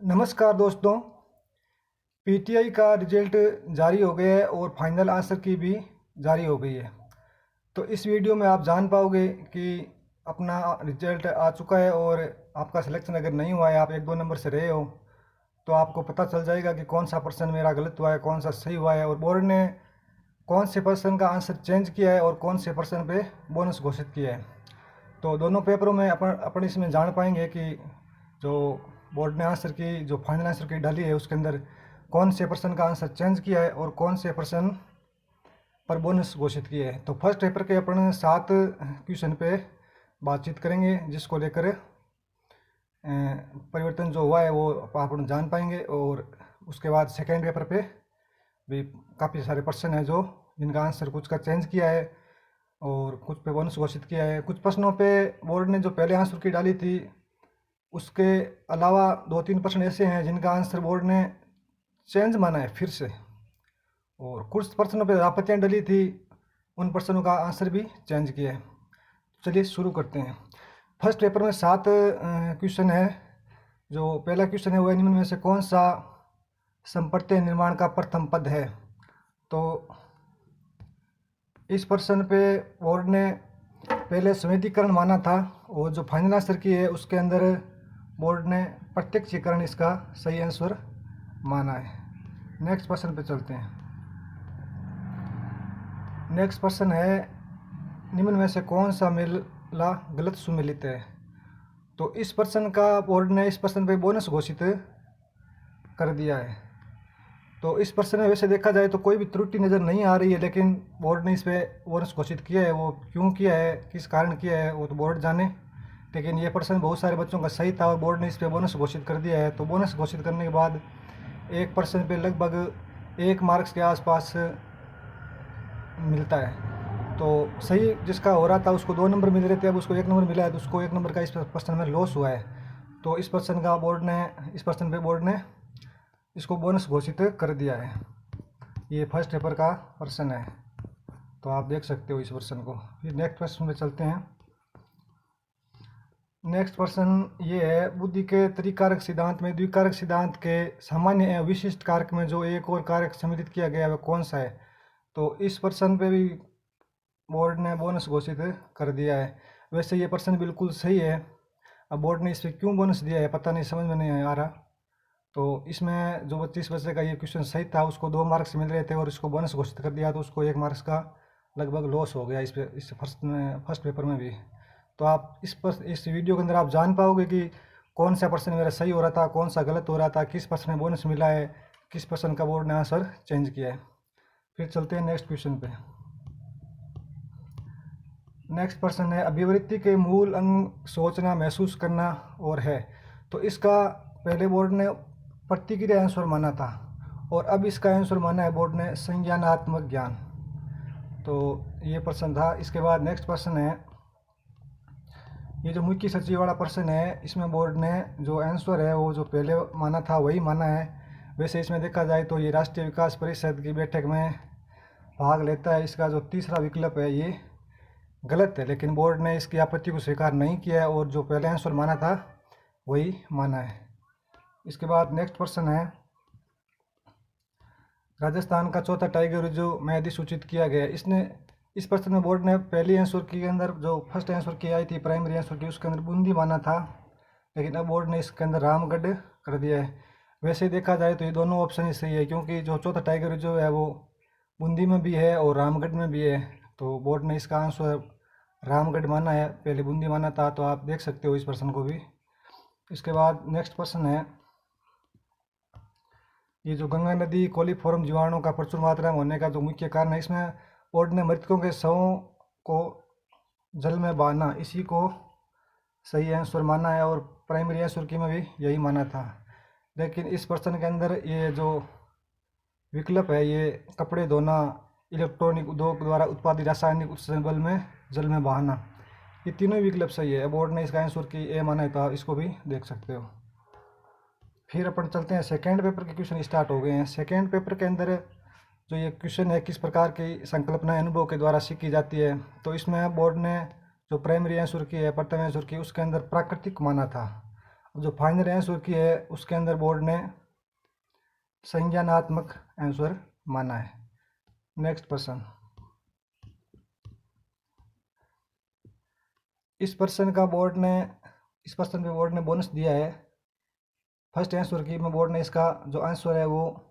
नमस्कार दोस्तों। पीटीआई का रिजल्ट जारी हो गया है और फाइनल आंसर की भी जारी हो गई है। तो इस वीडियो में आप जान पाओगे कि अपना रिजल्ट आ चुका है और आपका सिलेक्शन अगर नहीं हुआ है, आप एक दो नंबर से रहे हो, तो आपको पता चल जाएगा कि कौन सा पर्सन मेरा गलत हुआ है, कौन सा सही हुआ है और बोर्ड ने कौन से पर्सन का आंसर चेंज किया है और कौन से पर्सन पे बोनस घोषित किया है। तो दोनों पेपरों में अपन इसमें जान पाएंगे कि जो बोर्ड ने आंसर की जो फाइनल आंसर की डाली है उसके अंदर कौन से पर्सन का आंसर चेंज किया है और कौन से पर्सन पर बोनस घोषित किया है। तो फर्स्ट पेपर के अपन 7 क्वेश्चन पे बातचीत करेंगे, जिसको लेकर परिवर्तन जो हुआ है वो अपन जान पाएंगे। और उसके बाद सेकेंड पेपर पे भी काफ़ी सारे पर्सन हैं जो जिनका आंसर कुछ का चेंज किया है और कुछ पे बोनस घोषित किया है। कुछ प्रश्नों पे बोर्ड ने जो पहले आंसर की डाली थी उसके अलावा 2-3% ऐसे हैं जिनका आंसर बोर्ड ने चेंज माना है फिर से, और कुछ प्रश्नों पे आपत्तियाँ डली थी, उन प्रश्नों का आंसर भी चेंज किया है। चलिए शुरू करते हैं। फर्स्ट पेपर में 7 क्वेश्चन है। जो पहला क्वेश्चन है वह निम्न में से कौन सा संपत्ति निर्माण का प्रथम पद है। तो इस प्रश्न पे बोर्ड ने पहले संवेदीकरण माना था और जो फाइनल आंसर की है उसके अंदर बोर्ड ने प्रत्यक्षीकरण इसका सही आंसर माना है। नेक्स्ट प्रश्न पे चलते हैं। नेक्स्ट प्रश्न है निम्न में से कौन सा मेला गलत सुमेलित है। तो इस प्रश्न का बोर्ड ने इस प्रश्न पे बोनस घोषित कर दिया है। तो इस प्रश्न में वैसे देखा जाए तो कोई भी त्रुटि नज़र नहीं आ रही है, लेकिन बोर्ड ने इस पे बोनस घोषित किया है। वो क्यों किया है, किस कारण किया है, वो तो बोर्ड जाने। लेकिन ये प्रश्न बहुत सारे बच्चों का सही था और बोर्ड ने इस पे बोनस घोषित कर दिया है। तो बोनस घोषित करने के बाद एक प्रश्न पे लगभग 1 मार्क्स के आसपास मिलता है। तो सही जिसका हो रहा था उसको 2 नंबर मिल रहे थे, अब उसको 1 नंबर मिला है, तो उसको 1 नंबर का इस प्रश्न में लॉस हुआ है। तो इस प्रश्न पे बोर्ड ने इसको बोनस घोषित कर दिया है। ये फर्स्ट पेपर का प्रश्न है, तो आप देख सकते हो इस प्रश्न को। फिर नेक्स्ट प्रश्न में चलते हैं। नेक्स्ट प्रश्न ये है, बुद्धि के त्रिकारक सिद्धांत में द्विकारक सिद्धांत के सामान्य एवं विशिष्ट कारक में जो एक और कारक सम्मिलित किया गया है वह कौन सा है। तो इस प्रश्न पे भी बोर्ड ने बोनस घोषित कर दिया है। वैसे ये प्रश्न बिल्कुल सही है। अब बोर्ड ने इस पर क्यों बोनस दिया है पता नहीं, समझ में नहीं आ रहा। तो इसमें जो 25 बच्चे का ये क्वेश्चन सही था उसको 2 मार्क्स मिल रहे थे और इसको बोनस घोषित कर दिया तो उसको 1 मार्क्स का लगभग लॉस हो गया इस फर्स्ट पेपर में भी। तो आप इस वीडियो के अंदर आप जान पाओगे कि कौन सा प्रश्न मेरा सही हो रहा था, कौन सा गलत हो रहा था, किस प्रश्न में बोनस मिला है, किस प्रश्न का बोर्ड ने आंसर चेंज किया है। फिर चलते हैं नेक्स्ट क्वेश्चन पे। नेक्स्ट प्रश्न है, अभिवृत्ति के मूल अंग सोचना, महसूस करना और है। तो इसका पहले बोर्ड ने प्रतिक्रिया आंसर माना था और अब इसका आंसर माना है बोर्ड ने संज्ञानात्मक ज्ञान। तो ये प्रश्न था। इसके बाद नेक्स्ट प्रश्न है, ये जो मुख्य सचिव वाला प्रश्न है, इसमें बोर्ड ने जो आंसर है वो जो पहले माना था वही माना है। वैसे इसमें देखा जाए तो ये राष्ट्रीय विकास परिषद की बैठक में भाग लेता है, इसका जो तीसरा विकल्प है ये गलत है, लेकिन बोर्ड ने इसकी आपत्ति को स्वीकार नहीं किया है और जो पहले आंसर माना था वही माना है। इसके बाद नेक्स्ट प्रश्न है, राजस्थान का चौथा टाइगर रिजर्व में अधिसूचित किया गया। इस प्रश्न में बोर्ड ने पहली आंसर के अंदर जो फर्स्ट आंसर की आई थी, प्राइमरी आंसर की, उसके अंदर बूंदी माना था, लेकिन अब बोर्ड ने इसके अंदर रामगढ़ कर दिया है। वैसे देखा जाए तो ये दोनों ऑप्शन ही सही है, क्योंकि जो चौथा टाइगर रिजर्व है वो बूंदी में भी है और रामगढ़ में भी है। तो बोर्ड ने इसका आंसर रामगढ़ माना है, पहले बूंदी माना था। तो आप देख सकते हो इस प्रश्न को भी। इसके बाद नेक्स्ट प्रश्न है, ये जो गंगा नदी कोलीफॉर्म जीवाणुओं का प्रचुर मात्रा में होने का जो मुख्य कारण है, इसमें बोर्ड ने मृतकों के शवों को जल में बहाना, इसी को सही आंसर माना है और प्राइमरी आंसर की में भी यही माना था। लेकिन इस प्रश्न के अंदर ये जो विकल्प है, ये कपड़े धोना, इलेक्ट्रॉनिक उद्योग द्वारा उत्पादित रासायनिक उत्सर्जन बल में जल में बहाना, ये तीनों विकल्प सही है। बोर्ड ने इसका आंसर की ए माना है, तो आप इसको भी देख सकते हो। फिर अपन चलते हैं, सेकेंड पेपर के क्वेश्चन स्टार्ट हो गए हैं। सेकेंड पेपर के अंदर जो ये क्वेश्चन है, किस प्रकार की संकल्पना अनुभव के द्वारा सीखी जाती है। तो इसमें बोर्ड ने जो प्राइमरी आंसर की है, प्रथम आंसर की, उसके अंदर प्राकृतिक माना था जो फाइनल आंसर की है उसके अंदर बोर्ड ने संज्ञानात्मक आंसर माना है। नेक्स्ट प्रश्न, इस प्रश्न पे बोर्ड ने बोनस दिया है। फर्स्ट आंसर की में बोर्ड ने इसका जो आंसर है वो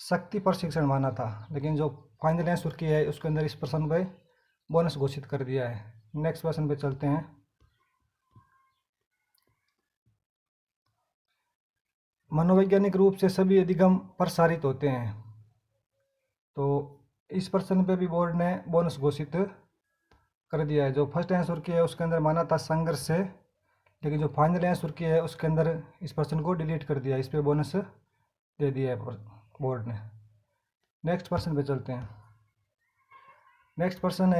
शक्ति प्रशिक्षण माना था, लेकिन जो फाइनल आंसर की है उसके अंदर इस प्रश्न पे बोनस घोषित कर दिया है। नेक्स्ट प्रश्न पे चलते हैं। मनोवैज्ञानिक रूप से सभी अधिगम प्रसारित होते हैं। तो इस प्रश्न पे भी बोर्ड ने बोनस घोषित कर दिया है। जो फर्स्ट आंसर की है उसके अंदर माना था संघर्ष से, लेकिन जो फाइनल आंसर की है उसके अंदर इस प्रश्न को डिलीट कर दिया। इस पे बोनस दे दिया है बोर्ड ने। नेक्स्ट प्रश्न पे चलते हैं। नेक्स्ट प्रश्न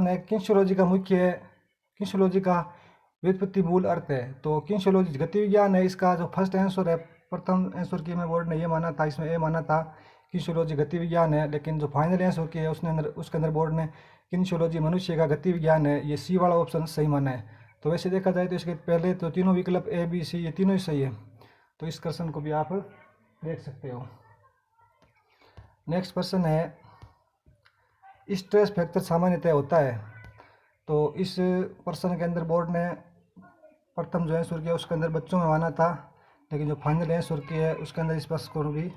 है, किंशोलॉजी का व्युत्पत्ति मूल अर्थ है। तो किंशोलॉजी गति विज्ञान है। इसका जो फर्स्ट आंसर है, प्रथम आंसर की में बोर्ड ने ये माना था, इसमें ए माना था किंशोलॉजी गति विज्ञान है, लेकिन जो फाइनल आंसर की है उसके अंदर बोर्ड ने किंशोलॉजी मनुष्य का गति विज्ञान है, ये सी वाला ऑप्शन सही माना है। तो वैसे देखा जाए तो इसके पहले तो तीनों विकल्प ए बी सी ये तीनों ही सही है। तो इस क्वेश्चन को भी आप देख सकते हो। नेक्स्ट प्रश्न है, स्ट्रेस फैक्टर सामान्यतः होता है। तो इस प्रश्न के अंदर बोर्ड ने प्रथम जो आंसर किया उसके अंदर बच्चों में माना था, लेकिन जो फाइनल आंसर की है उसके अंदर इस प्रश्न को भी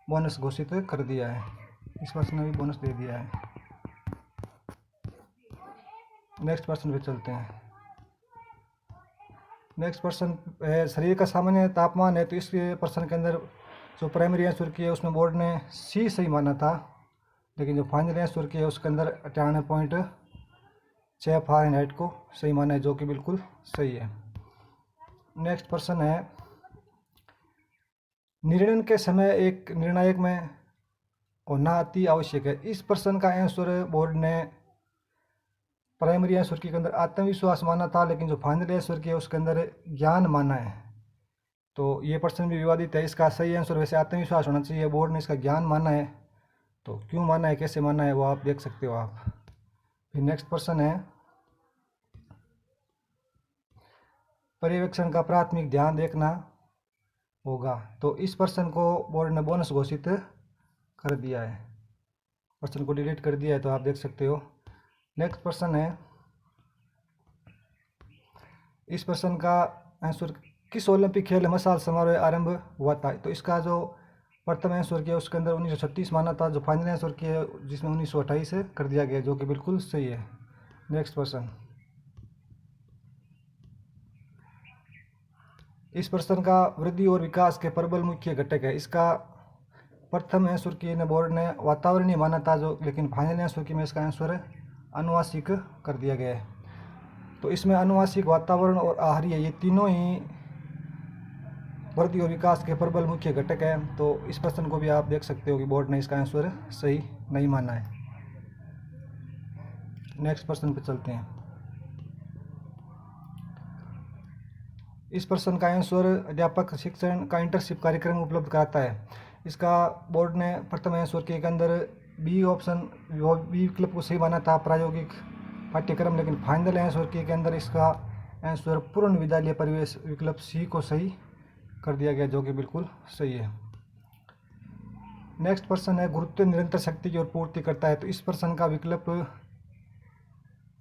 बोनस घोषित कर दिया है। इस प्रश्न में भी बोनस दे दिया है। नेक्स्ट प्रश्न पे चलते हैं। नेक्स्ट प्रश्न है, शरीर का सामान्य तापमान है। तो इस प्रश्न के अंदर जो प्राइमरी आंसर की है उसमें बोर्ड ने सी सही माना था, लेकिन जो फाइनल आंसर की है उसके अंदर 98.6 फ़ारेनहाइट को सही माना है, जो कि बिल्कुल सही है। नेक्स्ट प्रश्न है, निर्णय के समय एक निर्णायक में होना अति आवश्यक है। इस प्रश्न का आंसर बोर्ड ने प्राइमरी आंसर के अंदर आत्मविश्वास माना था, लेकिन जो फाइनल आंसर की है उसके अंदर ज्ञान माना है। तो ये प्रश्न भी विवादित है। इसका सही आंसर वैसे आत्मविश्वास होना चाहिए, बोर्ड ने इसका ज्ञान माना है। तो क्यों माना है, कैसे माना है, वो आप देख सकते हो आप। फिर नेक्स्ट प्रश्न है, पर्यवेक्षण का प्राथमिक ध्यान देखना होगा। तो इस प्रश्न को बोर्ड ने बोनस घोषित कर दिया है, प्रश्न को डिलीट कर दिया है, तो आप देख सकते हो। नेक्स्ट प्रश्न है, इस प्रश्न का आंसर, किस ओलंपिक खेल मसाल समारोह आरंभ हुआ था। तो इसका जो प्रथम आंसर किया उसके अंदर 1936 माना था, जो फाइनल आंसर किया जिसमें 1928 कर दिया गया, जो कि बिल्कुल सही है। नेक्स्ट प्रश्न, इस प्रश्न का वृद्धि और विकास के प्रबल मुख्य घटक है। इसका प्रथम आंसर की ने बोर्ड ने वातावरणीय माना था, जो लेकिन फाइनल आंसर की में इसका आंसर अनुवांशिक कर दिया गया है। तो इसमें अनुवांशिक, वातावरण और आहारीय ये तीनों ही वृद्धि और विकास के प्रबल मुख्य घटक है। तो इस प्रश्न को भी आप देख सकते हो कि बोर्ड ने इसका आंसर सही नहीं माना है। नेक्स्ट प्रश्न पे चलते हैं। इस प्रश्न का आंसर, अध्यापक शिक्षण का इंटर्नशिप कार्यक्रम उपलब्ध कराता है। इसका बोर्ड ने प्रथम आंसर के अंदर बी ऑप्शन, बी विकल्प को सही माना था, प्रायोगिक पाठ्यक्रम, लेकिन फाइनल आंसर के अंदर इसका आंसर पूर्ण विद्यालय परिवेश विकल्प सी को सही कर दिया गया, जो कि बिल्कुल सही है। नेक्स्ट प्रश्न है, गुरुत्व निरंतर शक्ति की ओर पूर्ति करता है। तो इस प्रश्न का विकल्प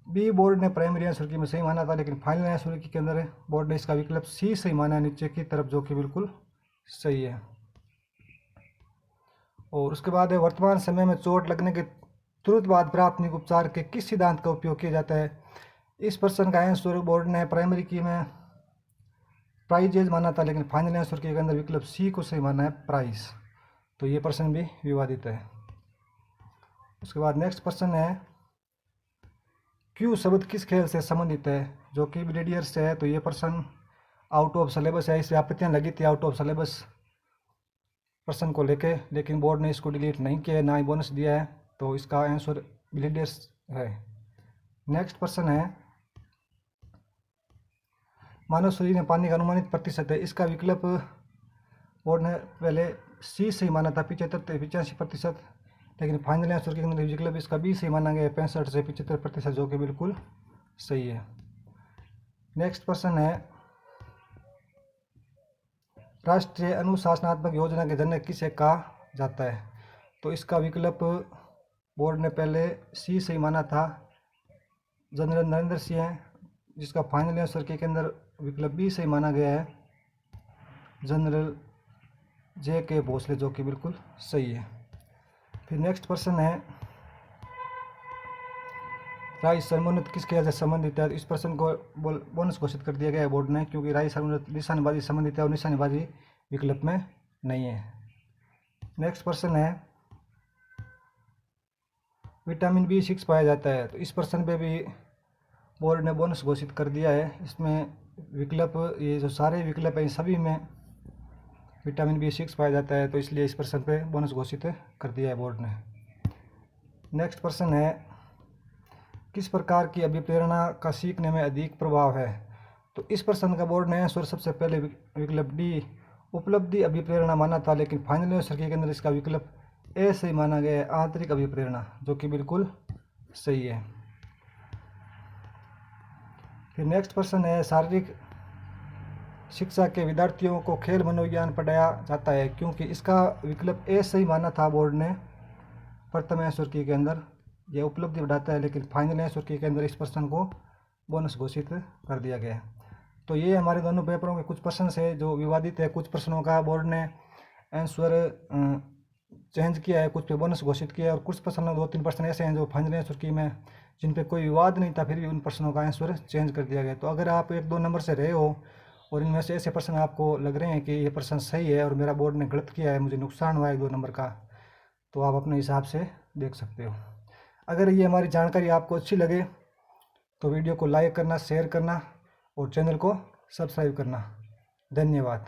बी बोर्ड ने प्राइमरी आंसर की में सही माना था, लेकिन फाइनल आंसर के अंदर बोर्ड ने इसका विकल्प सी सही माना है नीचे की तरफ, जो कि बिल्कुल सही है। और उसके बाद है, वर्तमान समय में चोट लगने के तुरंत बाद प्राथमिक उपचार के किस सिद्धांत का उपयोग किया जाता है। इस प्रश्न का आंसर बोर्ड ने प्राइमरी की में प्राइजेज माना था, लेकिन फाइनल आंसर के अंदर विकल्प सी को सही माना है, प्राइस। तो ये प्रश्न भी विवादित है। उसके बाद नेक्स्ट प्रश्न है, क्यू शब्द किस खेल से संबंधित है, जो कि ब्रिगेडियर्स से है। तो ये प्रश्न आउट ऑफ सिलेबस है। इस आपत्तियाँ लगी थी आउट ऑफ सिलेबस प्रश्न को लेके, लेकिन बोर्ड ने इसको डिलीट नहीं किया, ना ही बोनस दिया है। तो इसका आंसर ब्रिगेडियर्स है। नेक्स्ट प्रश्न है, मानव शरीर में पानी का अनुमानित प्रतिशत है, इसका विकल्प बोर्ड ने पहले सी सही माना था 75-85%, लेकिन फाइनल आंसर के अंदर विकल्प इसका बी सही माना गया 65 से 75%, जो कि बिल्कुल सही है। नेक्स्ट प्रश्न है, राष्ट्रीय अनुशासनात्मक योजना के जनक किसे कहा जाता है? तो इसका विकल्प बोर्ड ने पहले सी सही माना था, जनरल नरेंद्र सिंह है, जिसका फाइनल आंसर के अंदर विकल्प बी सही माना गया है, जनरल जे.के. भोसले, जो कि बिल्कुल सही है। फिर नेक्स्ट प्रश्न है, राय सर्वोन्नत किसके खेल से संबंधित है? इस प्रश्न को बोनस घोषित कर दिया गया है बोर्ड ने, क्योंकि राय सर्वोन्नत निशानेबाजी संबंधित है और निशानेबाजी विकल्प में नहीं है। नेक्स्ट प्रश्न है, विटामिन B6 पाया जाता है, तो इस प्रश्न पे भी बोर्ड ने बोनस घोषित कर दिया है। इसमें विकल्प, ये जो सारे विकल्प हैं सभी में विटामिन B6 पाया जाता है, तो इसलिए इस प्रश्न पे बोनस घोषित कर दिया है बोर्ड ने। नेक्स्ट प्रश्न है, किस प्रकार की अभिप्रेरणा का सीखने में अधिक प्रभाव है? तो इस प्रश्न का बोर्ड ने आंसर सबसे पहले विकल्प डी उपलब्धि अभिप्रेरणा माना था, लेकिन फाइनल आंसर के अंदर इसका विकल्प ए सही माना गया है, आंतरिक अभिप्रेरणा, जो कि बिल्कुल सही है। फिर नेक्स्ट प्रश्न है, शारीरिक शिक्षा के विद्यार्थियों को खेल मनोविज्ञान पढ़ाया जाता है, क्योंकि इसका विकल्प ए सही माना था बोर्ड ने प्रथम आंसर के अंदर, यह उपलब्धि बढ़ाता है, लेकिन फाइनल आंसर के अंदर इस प्रश्न को बोनस घोषित कर दिया गया। तो ये हमारे दोनों पेपरों के कुछ प्रश्न है जो विवादित है। कुछ प्रश्नों का बोर्ड ने आंसर चेंज किया है, कुछ पे बोनस घोषित किया है, और कुछ प्रश्नों 2-3 प्रश्न ऐसे हैं जो फाइनल आंसर की में जिन पे कोई विवाद नहीं था, फिर भी उन प्रश्नों का आंसर चेंज कर दिया गया। तो अगर आप 1-2 नंबर से रहे हो और इनमें से ऐसे प्रश्न आपको लग रहे हैं कि ये प्रश्न सही है और मेरा बोर्ड ने गलत किया है, मुझे नुकसान हुआ है 1-2 नंबर का, तो आप अपने हिसाब से देख सकते हो। अगर ये हमारी जानकारी आपको अच्छी लगे तो वीडियो को लाइक करना, शेयर करना और चैनल को सब्सक्राइब करना। धन्यवाद।